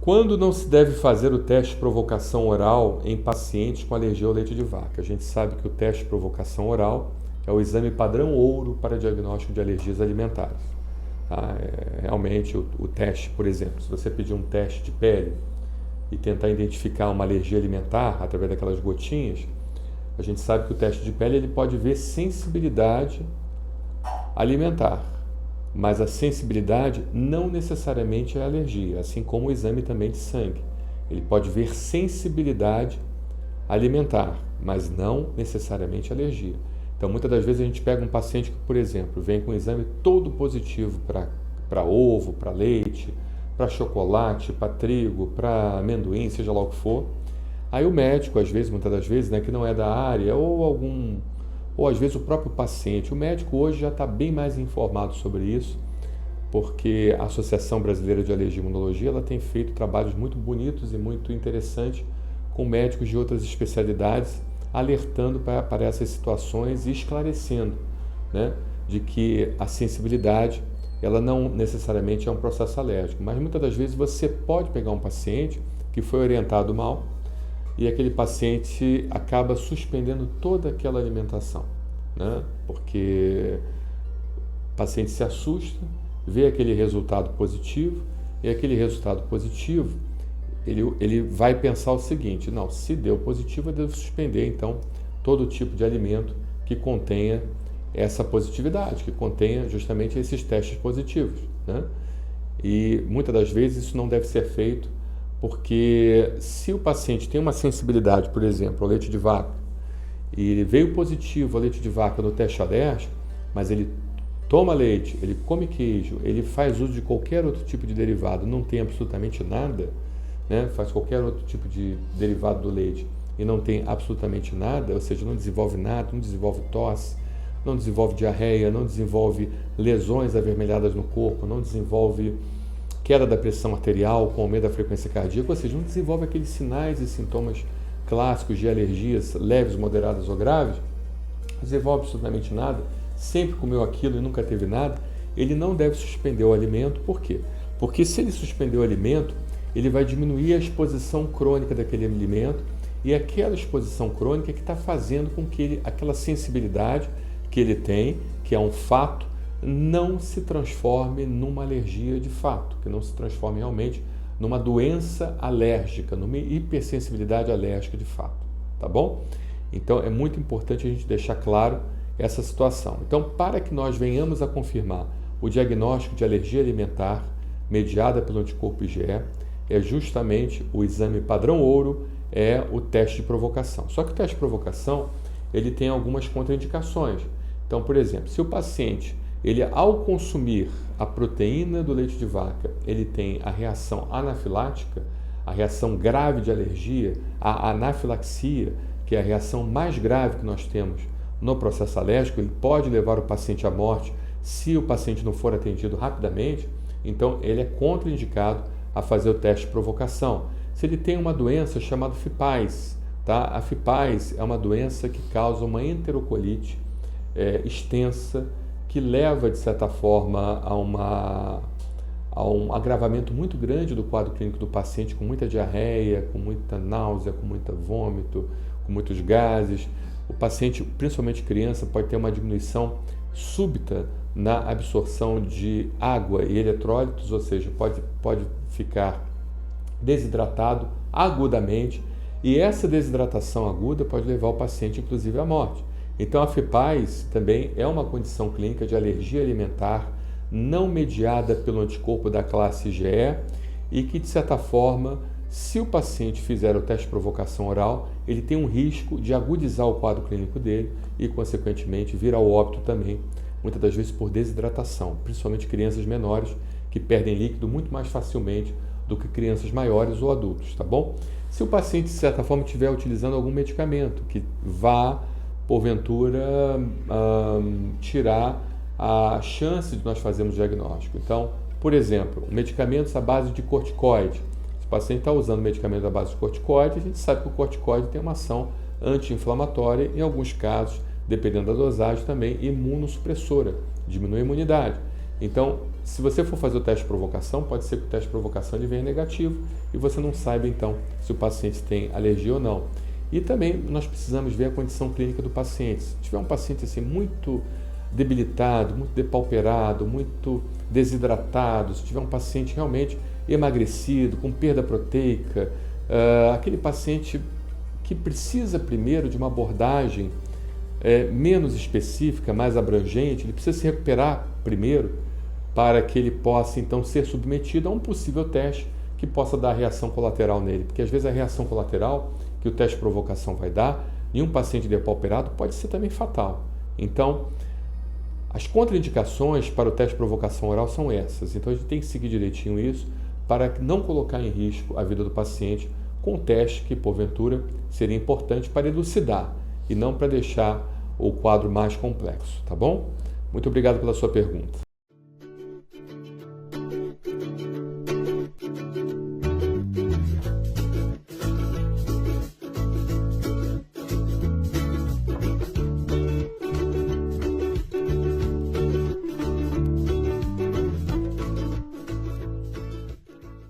Quando não se deve fazer o teste de provocação oral em pacientes com alergia ao leite de vaca? A gente sabe que o teste de provocação oral é o exame padrão ouro para diagnóstico de alergias alimentares. Tá? Realmente o teste, por exemplo, se você pedir um teste de pele e tentar identificar uma alergia alimentar através daquelas gotinhas, a gente sabe que o teste de pele ele pode ver sensibilidade alimentar, mas a sensibilidade não necessariamente é alergia, assim como o exame também de sangue. Ele pode ver sensibilidade alimentar, mas não necessariamente alergia. Então, muitas das vezes a gente pega um paciente que, por exemplo, vem com um exame todo positivo para ovo, para leite, para chocolate, para trigo, para amendoim, seja lá o que for. Aí o médico, às vezes, muitas das vezes, né, que não é da área, ou às vezes o próprio paciente, o médico hoje já está bem mais informado sobre isso, porque a Associação Brasileira de Alergia e Imunologia ela tem feito trabalhos muito bonitos e muito interessantes com médicos de outras especialidades, alertando para essas situações e esclarecendo, né, de que a sensibilidade ela não necessariamente é um processo alérgico, mas muitas das vezes você pode pegar um paciente que foi orientado mal e aquele paciente acaba suspendendo toda aquela alimentação, né? Porque o paciente se assusta, vê aquele resultado positivo e aquele resultado positivo ele vai pensar o seguinte: não, se deu positivo eu devo suspender então todo tipo de alimento que contenha essa positividade, que contenha justamente esses testes positivos, né? E muitas das vezes isso não deve ser feito porque se o paciente tem uma sensibilidade, por exemplo, ao leite de vaca, e ele veio positivo ao leite de vaca no teste alérgico, mas ele toma leite, ele come queijo, ele faz uso de qualquer outro tipo de derivado, não tem absolutamente nada, né? Faz qualquer outro tipo de derivado do leite e não tem absolutamente nada, ou seja, não desenvolve nada, não desenvolve tosse, não desenvolve diarreia, não desenvolve lesões avermelhadas no corpo, não desenvolve queda da pressão arterial com aumento da frequência cardíaca, ou seja, não desenvolve aqueles sinais e sintomas clássicos de alergias leves, moderadas ou graves, não desenvolve absolutamente nada, sempre comeu aquilo e nunca teve nada, ele não deve suspender o alimento. Por quê? Porque se ele suspender o alimento, ele vai diminuir a exposição crônica daquele alimento e aquela exposição crônica que está fazendo com que aquela sensibilidade que ele tem, que é um fato, não se transforme numa alergia de fato, que não se transforme realmente numa doença alérgica, numa hipersensibilidade alérgica de fato, tá bom? Então é muito importante a gente deixar claro essa situação. Então, para que nós venhamos a confirmar o diagnóstico de alergia alimentar mediada pelo anticorpo IgE, é justamente o exame padrão ouro, é o teste de provocação. Só que o teste de provocação, ele tem algumas contraindicações. Então, por exemplo, se o paciente, ele ao consumir a proteína do leite de vaca, ele tem a reação anafilática, a reação grave de alergia, a anafilaxia, que é a reação mais grave que nós temos no processo alérgico, ele pode levar o paciente à morte se o paciente não for atendido rapidamente, então ele é contraindicado a fazer o teste de provocação. Se ele tem uma doença chamada FIPAS, tá? A FIPAS é uma doença que causa uma enterocolite extensa, que leva, de certa forma, a um agravamento muito grande do quadro clínico do paciente, com muita diarreia, com muita náusea, com muito vômito, com muitos gases. O paciente, principalmente criança, pode ter uma diminuição súbita na absorção de água e eletrólitos, ou seja, pode ficar desidratado agudamente, e essa desidratação aguda pode levar o paciente, inclusive, à morte. Então, a FIPAS também é uma condição clínica de alergia alimentar não mediada pelo anticorpo da classe IgE e que, de certa forma, se o paciente fizer o teste de provocação oral, ele tem um risco de agudizar o quadro clínico dele e, consequentemente, vir ao óbito também, muitas das vezes por desidratação, principalmente crianças menores que perdem líquido muito mais facilmente do que crianças maiores ou adultos, tá bom? Se o paciente, de certa forma, estiver utilizando algum medicamento que vá, porventura, tirar a chance de nós fazermos diagnóstico. Então, por exemplo, medicamentos à base de corticoide. Se o paciente está usando medicamento à base de corticoide, a gente sabe que o corticoide tem uma ação anti-inflamatória, em alguns casos, dependendo da dosagem também, imunossupressora, diminui a imunidade. Então, se você for fazer o teste de provocação, pode ser que o teste de provocação ele venha negativo e você não saiba então se o paciente tem alergia ou não. E também nós precisamos ver a condição clínica do paciente. Se tiver um paciente assim muito debilitado, muito depauperado, muito desidratado, se tiver um paciente realmente emagrecido, com perda proteica, aquele paciente que precisa primeiro de uma abordagem menos específica, mais abrangente, ele precisa se recuperar primeiro para que ele possa então ser submetido a um possível teste que possa dar reação colateral nele, porque às vezes a reação colateral que o teste de provocação vai dar em um paciente depauperado pode ser também fatal. Então, as contraindicações para o teste de provocação oral são essas, então a gente tem que seguir direitinho isso para não colocar em risco a vida do paciente com um teste que, porventura, seria importante para elucidar e não para deixar o quadro mais complexo, tá bom? Muito obrigado pela sua pergunta.